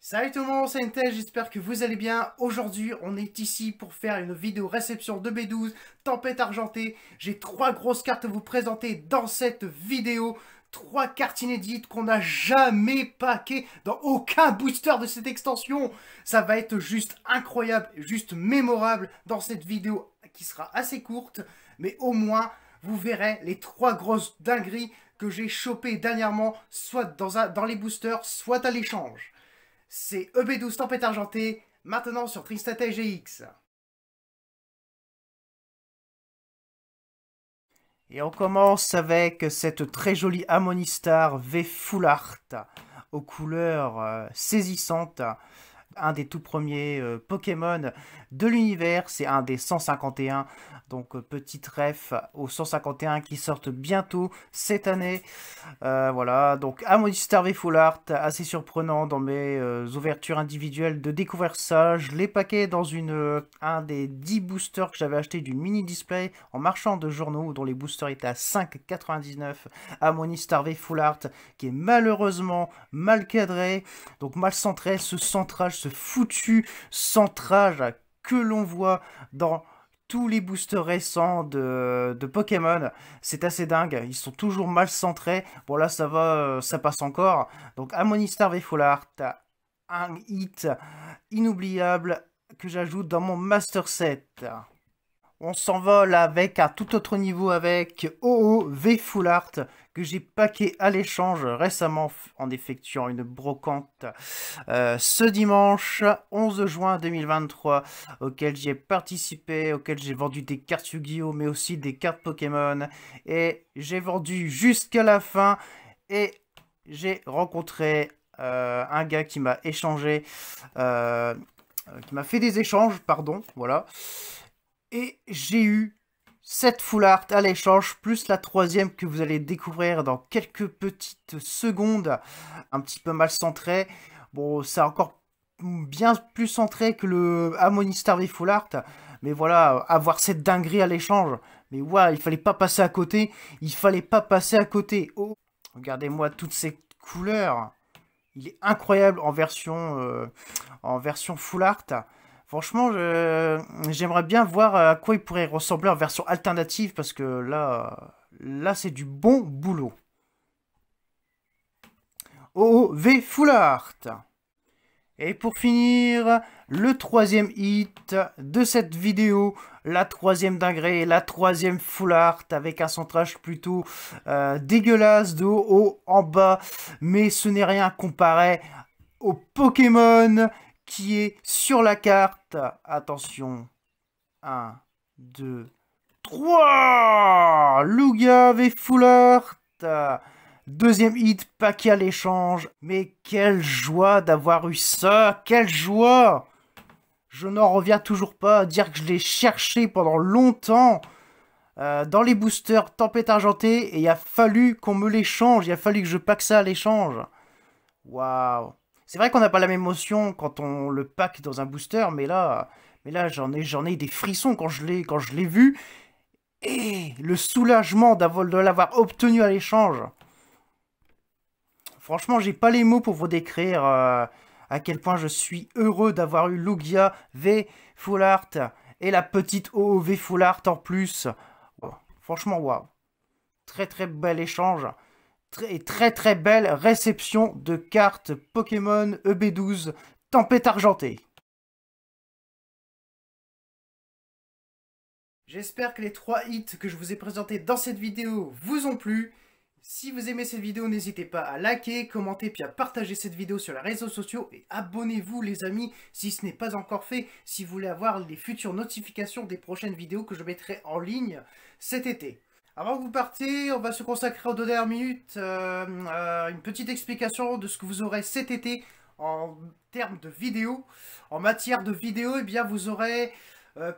Salut tout le monde, c'est Intel, j'espère que vous allez bien. Aujourd'hui, on est ici pour faire une vidéo réception de B12, Tempête Argentée. J'ai 3 grosses cartes à vous présenter dans cette vidéo. 3 cartes inédites qu'on n'a jamais packées dans aucun booster de cette extension. Ça va être juste incroyable, juste mémorable dans cette vidéo qui sera assez courte. Mais au moins, vous verrez les 3 grosses dingueries que j'ai chopées dernièrement, soit dans les boosters, soit à l'échange. C'est EB12 Tempête Argentée, maintenant sur Trickstata GX. Et on commence avec cette très jolie Ammonistar V Full Art aux couleurs saisissantes. Un des tout premiers Pokémon de l'univers, c'est un des 151. Donc petite ref aux 151 qui sortent bientôt cette année. Voilà, donc Ammonistar V Full Art, assez surprenant dans mes ouvertures individuelles de découvrir ça. Je l'ai packé dans un des 10 boosters que j'avais acheté du mini display en marchand de journaux dont les boosters étaient à 5,99. Ammonistar V Full Art qui est malheureusement mal cadré, donc mal centré. Ce centrage, ce foutu centrage que l'on voit dans tous les boosters récents de Pokémon, c'est assez dingue, ils sont toujours mal centrés. Bon là ça va, ça passe encore. Donc Ammonistar V Full Art, un hit inoubliable que j'ajoute dans mon Master Set. On s'envole avec un tout autre niveau avec OO V Full Art que j'ai packé à l'échange récemment en effectuant une brocante ce dimanche 11 juin 2023 auquel j'ai participé, auquel j'ai vendu des cartes Yu-Gi-Oh mais aussi des cartes Pokémon et j'ai vendu jusqu'à la fin et j'ai rencontré un gars qui m'a échangé, qui m'a fait des échanges, pardon, voilà. Et j'ai eu cette full art à l'échange, plus la troisième que vous allez découvrir dans quelques petites secondes, un petit peu mal centré. Bon, c'est encore bien plus centré que le Ammonistar V Full Art, mais voilà, avoir cette dinguerie à l'échange. Mais ouais, il fallait pas passer à côté, il fallait pas passer à côté. Oh, regardez-moi toutes ces couleurs. Il est incroyable en version full art. Franchement, j'aimerais bien voir à quoi il pourrait ressembler en version alternative parce que là c'est du bon boulot. OOV Full Art. Et pour finir, le troisième hit de cette vidéo, la troisième dinguerie, la troisième full art avec un centrage plutôt dégueulasse de haut en bas, mais ce n'est rien comparé au Pokémon qui est sur la carte. Attention, 1, 2, 3, Lugia V Full Art. Deuxième hit, packé à l'échange. Mais quelle joie d'avoir eu ça. Quelle joie. Je n'en reviens toujours pas à dire que je l'ai cherché pendant longtemps dans les boosters Tempête Argentée. Et il a fallu qu'on me l'échange. Il a fallu que je pack ça à l'échange. Waouh. C'est vrai qu'on n'a pas la même émotion quand on le pack dans un booster. Mais là j'en ai des frissons quand je l'ai vu. Et le soulagement de l'avoir obtenu à l'échange. Franchement, j'ai pas les mots pour vous décrire à quel point je suis heureux d'avoir eu Lugia V Full Art et la petite OOV Full Art en plus. Wow. Franchement, waouh. Très très bel échange. Très belle réception de cartes Pokémon EB12 Tempête Argentée. J'espère que les 3 hits que je vous ai présentés dans cette vidéo vous ont plu. Si vous aimez cette vidéo, n'hésitez pas à liker, commenter, puis à partager cette vidéo sur les réseaux sociaux. Et abonnez-vous les amis, si ce n'est pas encore fait, si vous voulez avoir les futures notifications des prochaines vidéos que je mettrai en ligne cet été. Avant que vous partez, on va se consacrer aux 2 dernières minutes, une petite explication de ce que vous aurez cet été en termes de vidéos. En matière de vidéos, eh bien vous aurez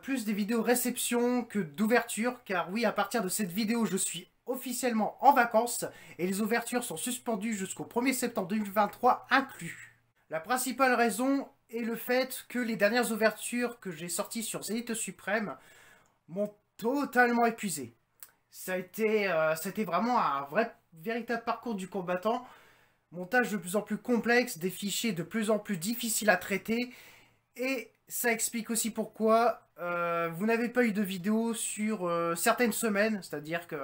plus des vidéos réception que d'ouverture, car oui, à partir de cette vidéo, je suis officiellement en vacances et les ouvertures sont suspendues jusqu'au 1er septembre 2023 inclus. La principale raison est le fait que les dernières ouvertures que j'ai sorties sur Zénith Suprême m'ont totalement épuisé. C'était vraiment un véritable parcours du combattant. Montage de plus en plus complexe, des fichiers de plus en plus difficiles à traiter. Et ça explique aussi pourquoi vous n'avez pas eu de vidéo sur certaines semaines. C'est-à-dire que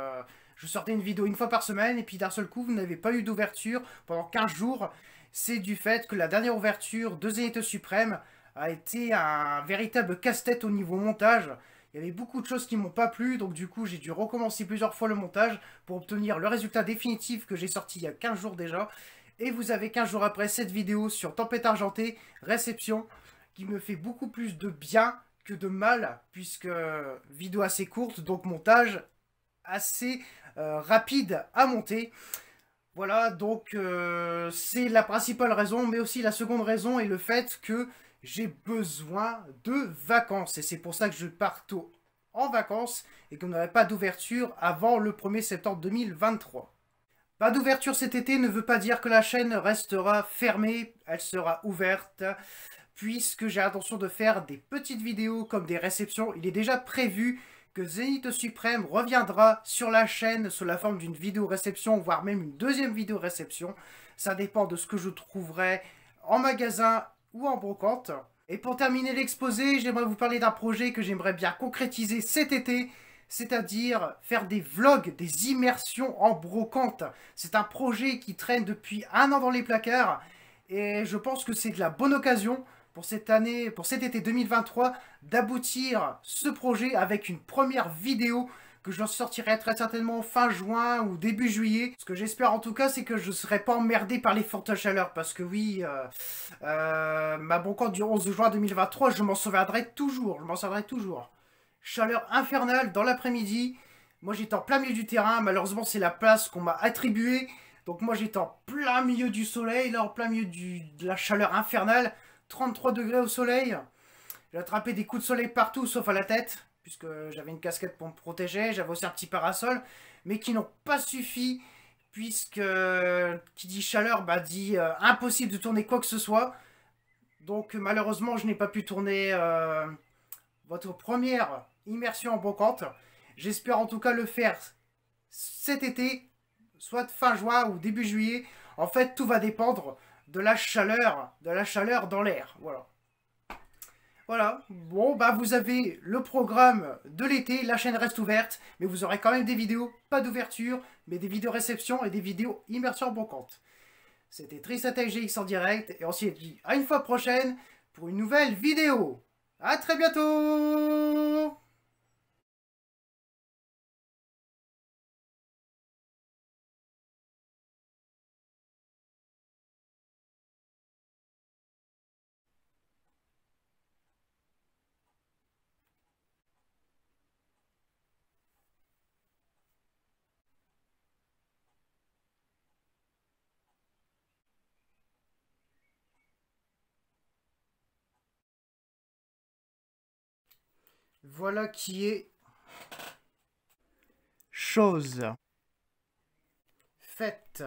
je sortais une vidéo une fois par semaine et puis d'un seul coup vous n'avez pas eu d'ouverture pendant 15 jours. C'est du fait que la dernière ouverture de Zénith Suprême a été un véritable casse-tête au niveau montage. Il y avait beaucoup de choses qui m'ont pas plu, donc du coup j'ai dû recommencer plusieurs fois le montage pour obtenir le résultat définitif que j'ai sorti il y a 15 jours déjà. Et vous avez 15 jours après cette vidéo sur Tempête Argentée, réception, qui me fait beaucoup plus de bien que de mal, puisque vidéo assez courte, donc montage assez rapide à monter. Voilà, donc c'est la principale raison, mais aussi la seconde raison est le fait que j'ai besoin de vacances. Et c'est pour ça que je parte en vacances et qu'on n'aurait pas d'ouverture avant le 1er septembre 2023. Pas d'ouverture cet été ne veut pas dire que la chaîne restera fermée, elle sera ouverte, puisque j'ai l'intention de faire des petites vidéos comme des réceptions. Il est déjà prévu que Zénith Suprême reviendra sur la chaîne sous la forme d'une vidéo réception, voire même une deuxième vidéo réception. Ça dépend de ce que je trouverai en magasin ou en brocante. Et pour terminer l'exposé, j'aimerais vous parler d'un projet que j'aimerais bien concrétiser cet été, c'est-à-dire faire des vlogs, des immersions en brocante. C'est un projet qui traîne depuis 1 an dans les placards, et je pense que c'est de la bonne occasion pour cette année, pour cet été 2023, d'aboutir ce projet avec une première vidéo que je sortirai très certainement fin juin ou début juillet. Ce que j'espère en tout cas, c'est que je ne serai pas emmerdé par les fortes chaleurs, parce que oui, ma brocante du 11 juin 2023, je m'en souviendrai toujours. Chaleur infernale dans l'après-midi. Moi j'étais en plein milieu du terrain, malheureusement c'est la place qu'on m'a attribuée. Donc moi j'étais en plein milieu du soleil, là en plein milieu de la chaleur infernale. 33 degrés au soleil. J'ai attrapé des coups de soleil partout sauf à la tête, puisque j'avais une casquette pour me protéger, j'avais aussi un petit parasol, mais qui n'ont pas suffi, puisque qui dit chaleur, bah dit impossible de tourner quoi que ce soit. Donc malheureusement je n'ai pas pu tourner votre première immersion en brocante. J'espère en tout cas le faire cet été, soit fin juin ou début juillet. En fait, tout va dépendre de la chaleur dans l'air. Voilà. Voilà. Bon, bah vous avez le programme de l'été, la chaîne reste ouverte, mais vous aurez quand même des vidéos, pas d'ouverture, mais des vidéos réception et des vidéos immersion en brocante. C'était Trisatel GX en direct, et on se dit à une fois prochaine pour une nouvelle vidéo. À très bientôt! Voilà qui est chose faite.